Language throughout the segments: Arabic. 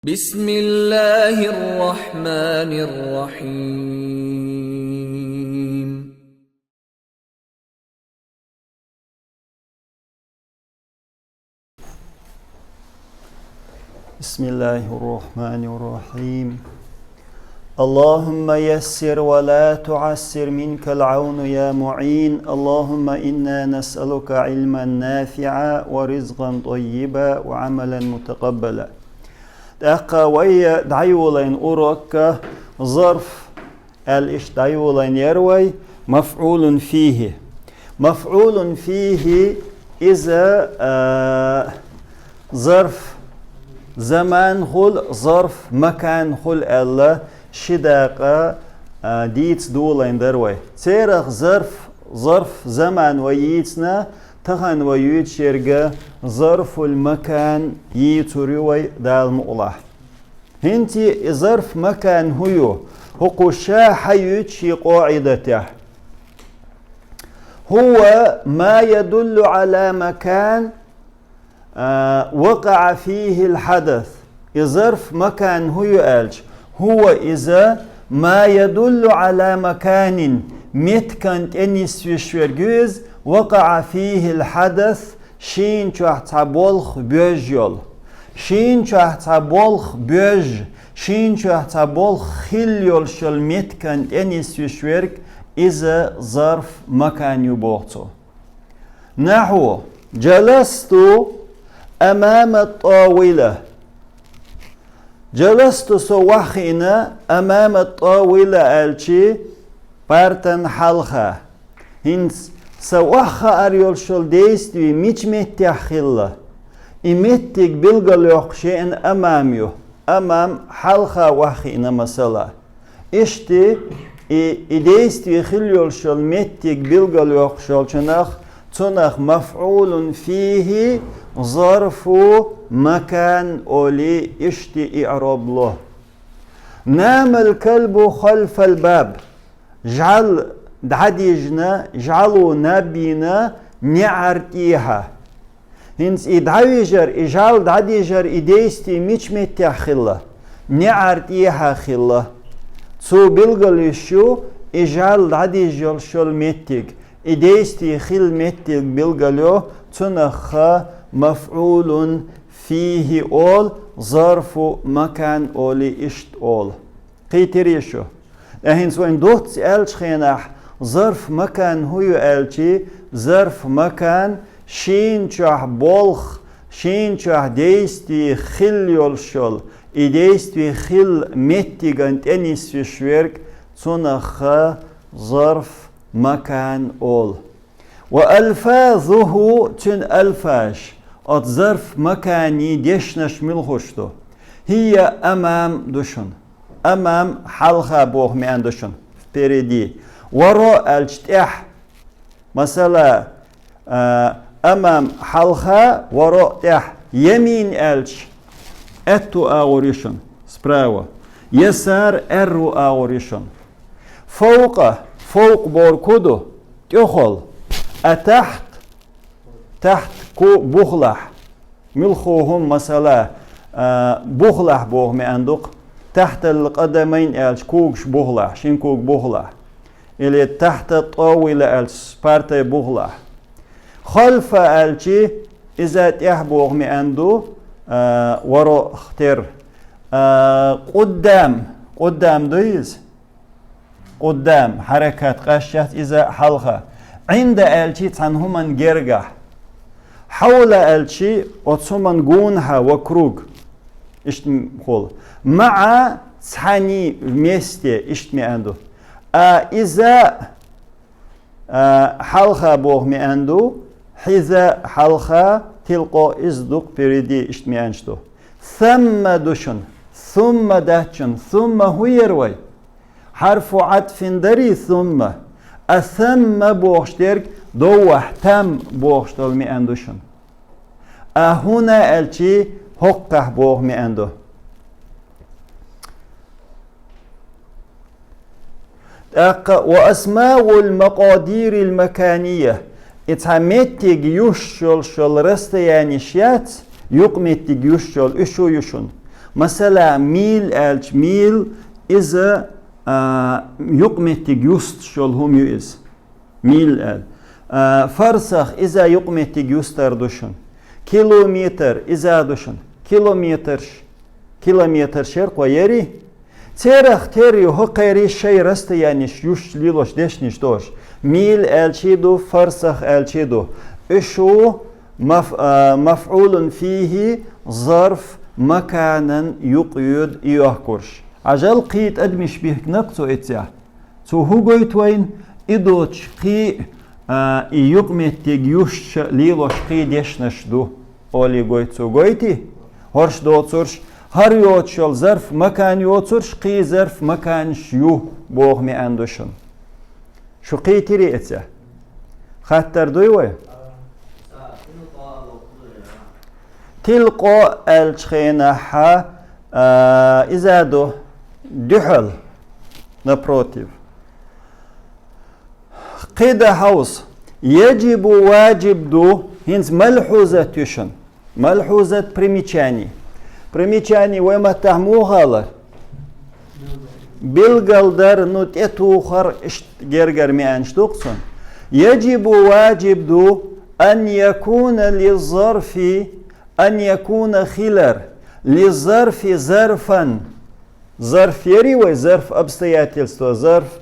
بسم الله الرحمن الرحيم. بسم الله الرحمن الرحيم. اللهم يسر ولا تعسر، منك العون يا معين. اللهم إنا نسألك علما نافعا ورزقا طيبا وعملا متقبلا. ويا دعيولين أورك ظرف الإش دعيولين يروي مفعول فيه. مفعول فيه إذا ظرف زمان خل ظرف مكان خل الله شداقة ديتس دولين دروي تيرخ ظرف زمان ويتنا تخن ويت شرقة ظرف المكان يتروي دال مؤله هنتي ظرف مكان هو حيوت شي قاعدته هو ما يدل على مكان وقع فيه الحدث. ظرف مكان هو إذا ما يدل على مكان متكنت أنيس وشورجوز وقع فيه الحدث شين تعبولخ بيجول شين تعبولخ بيج شين تعبولخ خليول شل متكنت أنيس وشورج إذا ظرف مكان يبوغتو. نحو جلست أمام الطاولة. جلست سوخنا أمام الطاولة ألشي بارتن حلخة هنس سوخة أريول شل ديستوي ميش متيخلة إمتك بلغلوخ شيئن أماميو أمام حلخة وخينا مثلا إشتي إديستوي خليول شل متك بلغلوخ شل تنخ مفعول فيه ظرف مكان أولي إشتي إعراب له. نام الكلب خلف الباب. جعل دعديجنا جعلوا نبينا نعرتيها. هنس إدعويجر إجعل دعديجر إديستي ميش متيخلة نعرتيها خلة تو بلغلشو إجعل دعديجر شل متيك إديستي خل متيك بلغلو تنخ مفعول فيه أول ظرف مكان أولي إشت أول قيتريشو أهين سوين دوت ألش خيناح ظرف مكان هو ألشي ظرف مكان شين شح بولخ شين شح ديستي خل يولشول إديستي خل متيغن تنس في شويرك تنخ ظرف مكان أول. وألفاظه تن ألفاش ظرف مكاني ديشنش ملخشتو هي أمام دشن أمام حلقة بوغ ميان دشن بريدي وراء الجتاح مثلا أمام حلقة وراء تح يمين الج أتو أغوريشن سبراوة يسار أرو أغوريشن فوق بوركودو تخل تحت كو بخلح ملخوهم مثلا بخلح بوغ مياندوق تحت القدمين الش كوكش بخلح شين كوك بخلح اللي تحت الطاولة الش سبارتي بخلح خلف الشي إذا تيح بوغ مياندو ورو اختر قدام دويز قدام حركات قشات إذا حلقة عند الشي تنهمن جرجح حول الشي وتصمن جونها وكروج اشتمخول مع ثاني مستي اشتمي عنده إذا حلقة بوغ مي عنده حذا حلقة تلقى إزدق بريدي اشتمي عنده ثم دشن ثم دهشن ثم هو يروي حرف عطف دري ثم أثم بوغشترك دوح تم بوغشتل مي اندوشن هنا الشي حقه بوغ مي اندو وأسماء المقادير المكانية اتعمتك يشل شل رست يعني شيات يقمتك يشل اشو يشن Mesela mil elç mil ize yukmettik just şol hum yüz. Mil el. Farsah ize yukmettik justar düşün. Kilometre ize düşün. Kilometre şerq ve yeri. Terah teriyo hokayri şey rastı yaniş yuş liloş deşniş doş. Mil elçidu farsah elçidu. Şu maf'ulun fihi zarf makanan yuqyud iyahkurş. Ajal qiyt admish bih naqso etya. So hugoytwayn idoch qi yuqmettig yush lilosh qi deşnashdu. Oli goytso goyti. Horsh dotsursh har yotshol zarf makan yotsursh qi zarf makan shu boğ mi andoshun. Şu qi tiri etya. Khattar doywa. تلقى الجناح إذا دحل نبروتيف قيد هاوس يجب واجب دو هنز ملحوظة تشن ملحوظة примечание وما تهموها بالقلدر نوت اتوخر جرجر ميانشتوكسون يجب واجب دو أن يكون للظرف أن يكون خلر للظرف ظرفا ظرف يري وظرف обстоятельства ظرف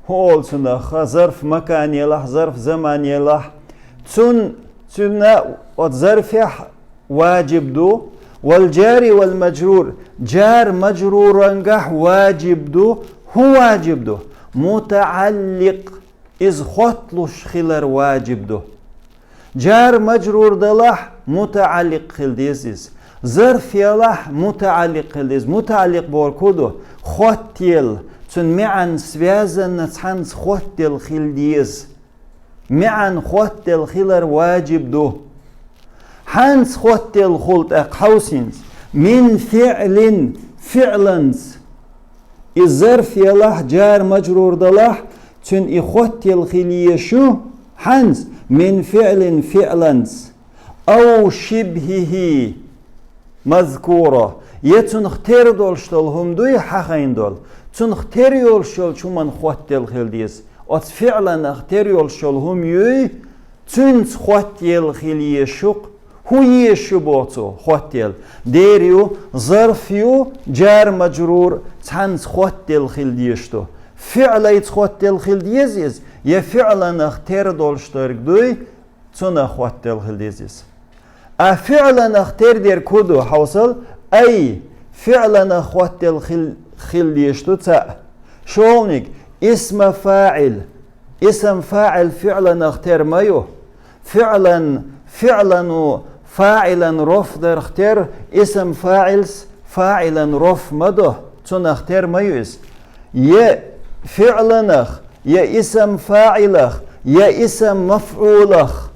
هولسنخ ظرف مكان يلح ظرف زمان يلح تن ظرف واجب دو والجار والمجرور جار مجرور انجح واجب دو هو واجب دو متعلق إذ خطلش خلر واجب دو جار مجرور دلح متعلق خلديز ظرف يلح متعلق خلديز متعلق بوركودو خوتيل تن معن سوازن تحنز خوتيل خلديز معن خوتيل خلر واجب دو حنز خوتيل خلط اقحوسينز من فعلنز الظرف يلح جار مجرور دلح تن اخوتيل خليشو حنز من فعلنز أو شبهه مذكورة يتنختار دول شتلهم دوي حقين دول تنختار يول شل شو من خوتيل خلديز أت فعلا اختار يول شلهم يوي تنس خوتيل خليشوق هو يشو بوتو خوتيل ديريو ظرفيو جار مجرور تنس خوتيل خلديشتو فعلا يتخوتيل خلديز يا فعلا اختار دول شترك دوي تنا خوتيل خلديز فعلا اختار دير كودو حوصل أي فعلا خوتيل خلديشتو تا شولنك اسم فاعل فعلا اختار مايو فعلا فاعلا رف در اختار اسم فاعلا رف مدو تنا اختار مايو يا فعلا يا اسم فاعلخ يا اسم مفعولخ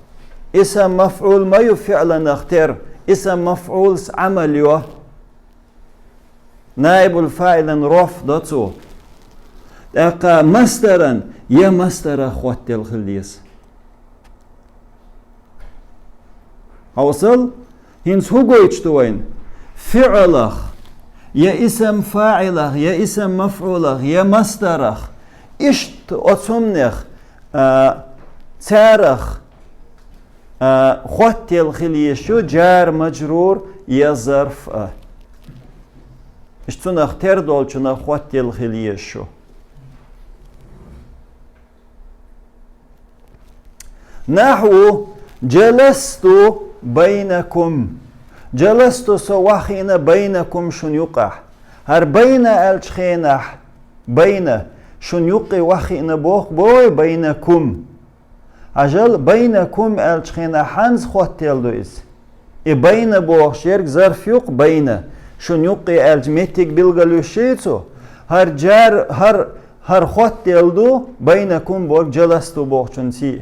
اسم مفعول ما يفعل اختر اسم مفعول عمل يو نائب الفاعل رف داتو اقا مصدرا يا مصدر اخوات الخليس اوصل هنس هو وين فعلخ يا اسم فاعلخ يا اسم مفعولخ يا مصدرخ اشت أتصمنخ تارخ خوتي الخليشو جار مجرور يا ظرف اشتون اختار دولشنا خوتي الخليشو نحو جلست بينكم جلست سواخين بينكم شن يقع هر بين الشخينح بين شن يقي وخين بوخ بوي بينكم أجل بينكم الشخينة حنز خوتيل دويز بين بوخ شيرك ظرف يق بين شن يقي الجميتك بالغلوشيتو هر جار هر خوتيل دو بينكم بوخ جلستو بوخ شن سي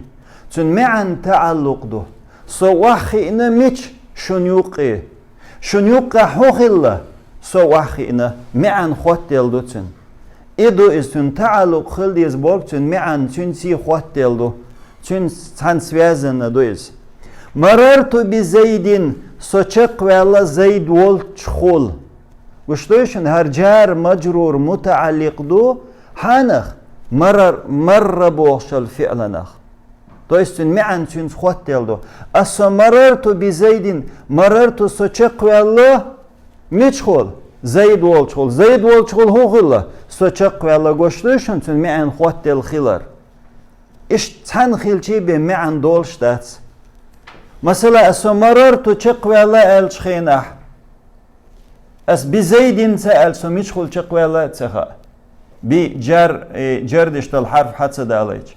شن معن تعلق دو سواخين ميش شن يقي حوخ الله سواخين معن خوتيل دو تن إدو إستن تعلق خلديز بوك تن معن تن سي خوتيل دو تن سان سوازن دويز مررت بزيد سوچق ولا زيد والشخول وشتوشن هر جار مجرور متعلق دو حانخ مر بوخشل فعلنخ то есть معن تون خوتل دو أسو مررت بزيد مررت سوچق ولا ميشخول زيد والشخول زيد والشخول هو خلا سوچق ولا گوشتوشن تون معن خوتل خلر إيش تحن خلشي بمعن دولشتات مثلا أسو مررت چق ولا الشخينح أس بزيد سأل سميش خل چق ولا تخا جردشت الحرف حتى داليج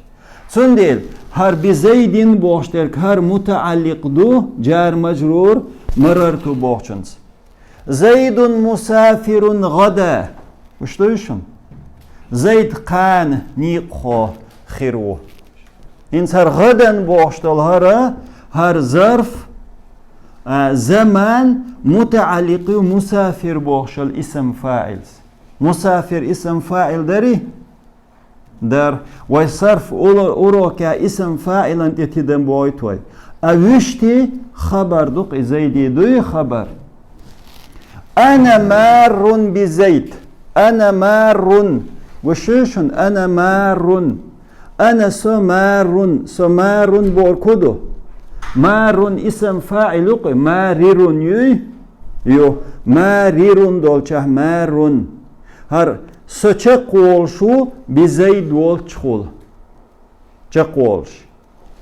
سندل هر بزيد بوشترك هر متعلق دو جار مجرور مررت بوشنز زيد مسافر غدا وشتوشن زيد قان نيقو خيرو إنسان غدا بوشتل هر ظرف زمان متعلق مسافر بوشل اسم فاعل مسافر اسم فاعل داري در ويصرف أوروك اسم فاعل أنت تدم بويتوي أوشتي خبر دق زيدي دوي خبر أنا مار بزيت أنا مار وشوشن أنا مار أنا سمار بوركودو مار اسم فاعل ماريرون يو ماريرون دولچه مارون هر سوچق والشو بزيد والچخول چق والش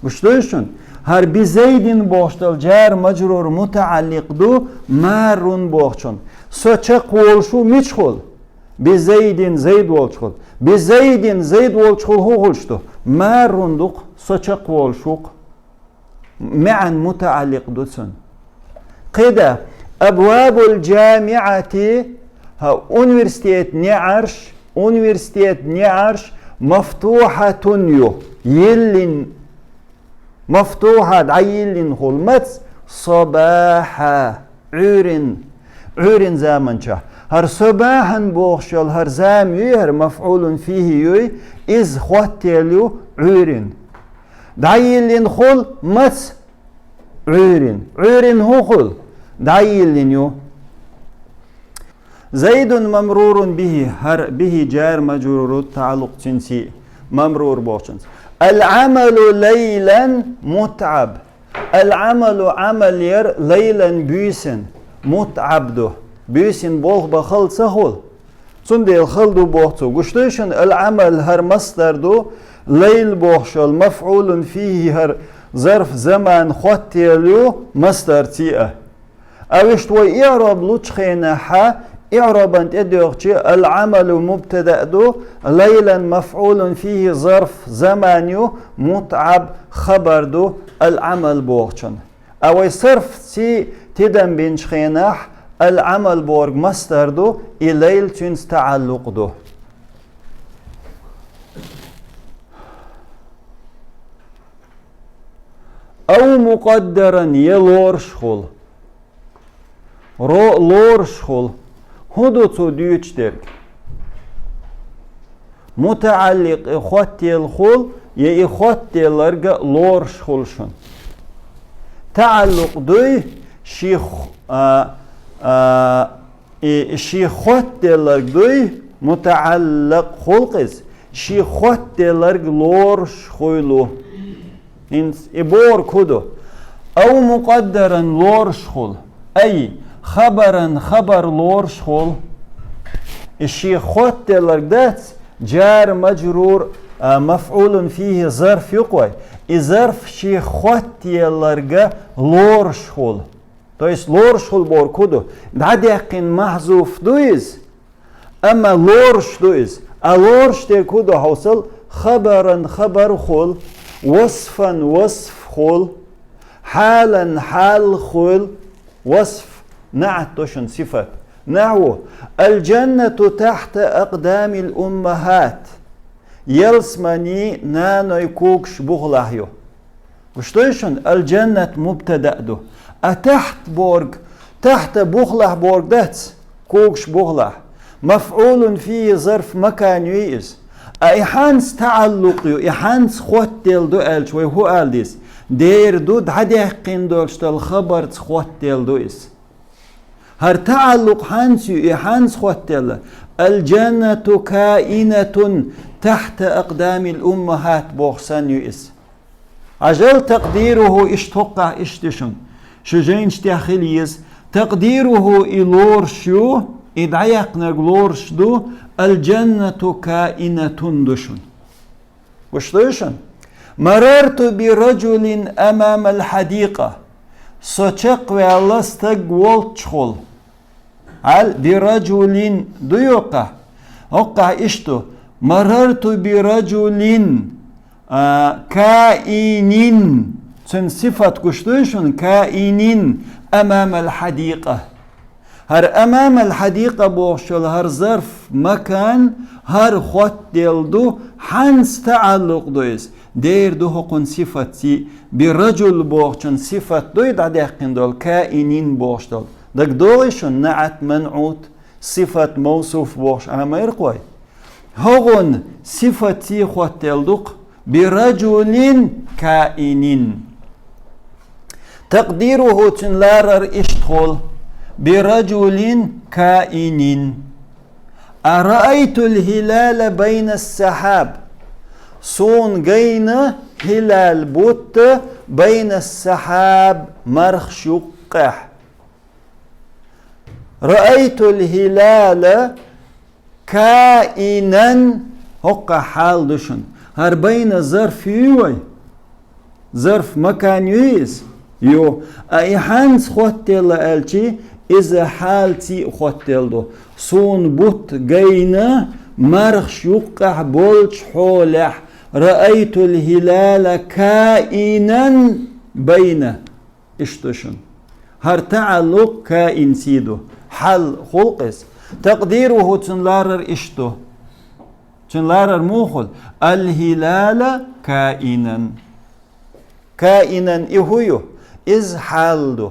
وشتوشن هر بزيدين بوشتل جار مجرور متعلق دو مارون بوخچون سوچق والشو ميچخول بزيدين زيد والچخول بزيدين زيد والچخول هو غلشتو مارون دوق سوچق والشوق معا متعلق دوتسن قيدا أبواب الجامعة ها أونيفرسيتيت نعرش مفتوحة يو يلين مفتوحة عيلين خلمت صباحا عورن زامنشا هر صباحا بوخشل هر زامي هر مفعول فيه يوي إز خواتيلو عورن دعيلين خل مت عورن هو خل دعيلين يو زيد ممرور به هر به جار مجرور تعلق جنسي ممرور بوشنز العمل ليلا متعب العمل عمل ير ليلا بيسن متعب دو بيسن بوخ بخل سهول تندل خلدو بوختو گشتوشن العمل هر مصدر دو ليل بوخشل مفعول فيه هر ظرف زمان خوتيلو مصدر تيئة اوشت و اعراب لوچخينا حا اعراب انت ادوغشي العمل مبتدأ دو ليلا مفعول فيه ظرف زمانيو متعب خبر دو العمل بوغشن او صرف تي تدن بنشخيناح العمل بورغ مصدر دو الليل تنس تعلق دو او مقدرا يلور شخول لور شخول هدو تو ديوچترك متعلق اخوتي الخول يا اخوتي لرغ لور شخولشن تعلق دوي شيخ خوتي لرغ دوي متعلق خلقز شي خوتي لرغ لور شخولو انس ابور كودو او مقدرا لور شخول اي خبرا خبر لور شخول الشي خوت لردات جار مجرور مفعول فيه ظرف يقوي ظرف شي خوت لرغا لور شخول то есть لور شخول بور كودو دعديقين محذوف دويز اما لورش دويز لورش تي كودو حوصل خبرا خبر خول وصفا وصف خول حالا حال خول وصف نعت توشن صفة نحو الجنة تحت أقدام الأمهات يلسمني نانو يكوكش بغلاهيو وشتوشن الجنة مبتدأ دو أتحت بورغ تحت بغله بورغ داتس كوكش بغله مفعول فيه ظرف مكان يئس إحانس تعلق يو إحانس خوتل دو ألش وهو ألديس دير دود عديقين دولشتال خبر تخوتل دويس هر تعلق حانس خوتل الجنة كائنة تحت أقدام الأمهات بوخسان يؤس عجل تقديره اشتوقع اشتشن شجين اشتاخليز تقديره إلور شو إدعيقنا غلورش دو الجنة كائنة دشن وشتوشن مررت برجل أمام الحديقة سوچق و الله استق والتشخل على برجل ديوقع وقع اشتو مررت برجل كائن سن صفة كشتوشن كائن أمام الحديقة هر أمام الحديقة بوشل هر ظرف مكان هر خط دلدو حنس تعلق دويس دير دو هقن صفتي برجل بوشن صفة دويد عديقين دول كائنين بوشتل دك دولشن نعت منعوت صفة موصوف بوش عمير قوي هقن صفتي خط دلدوق برجل كائنين تقديره تنلارر اشتغل برجل كائن أرأيت الهلال بين السحاب صون جينا هلال بوت بين السحاب مرخ شقح رأيت الهلال كائنا هقا حال دشن هر بين ظرف يوي ظرف مكان يويس يو اي حانس خوتل الچي إذا حالتي خوتلدو صون بوت جينا مرخ يقع بولش حولح رأيت الهلال كائنا بين اشتشن هر تعلق كائن سيدو حل خلقس تقديره تنلارر اشتو تنلارر موخل الهلال كائنا كائنا إهويو إز حالدو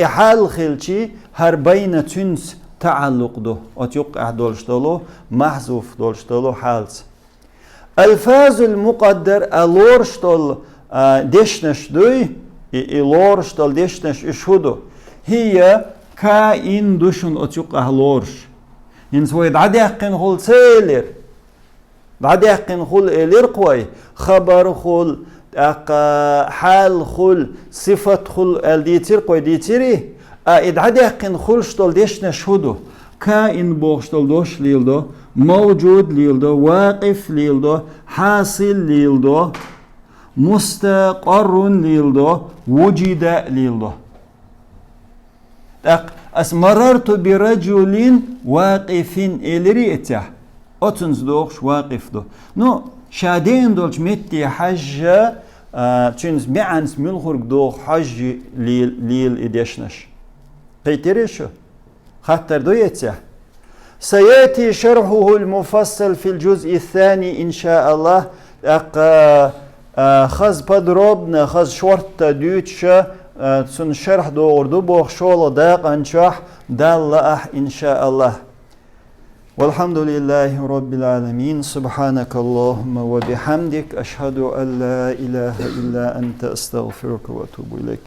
حال خلشي هر بين تنس تعلق دو أتيقع دولشتلو محذوف دولشتلو حالس الفاظ المقدر الورشتل دشنش دوي الورشتل دشنش اشهدو هي كائن دوشن أتيقع لورش ينسوي دعديقن خل سيلر دعديقن خل إلير قوي خبر خل حال خل صفة خل الديتير قوي ديتيري إدعديقن خل شتل دشنش هدو كائن بوشتل دوش ليلدو موجود ليلدو واقف ليلدو حاصل ليلدو مستقر ليلدو وجد ليلدو مررت برجل واقف إلريته أتنز دوش واقف دو نو شادين دولش متي حج تشنز معنس ملخرق دو حج ليل إدشنش قيتريشو خاطر دو يتسه سيأتي شرحه المفصل في الجزء الثاني إن شاء الله خز подробно خز شورت دوتش سن شرح دو أردو بوخ شول داق أنشاح دال إن شاء الله والحمد لله رب العالمين سبحانك اللهم وبحمدك أشهد أن لا إله إلا أنت أستغفرك وأتوب إليك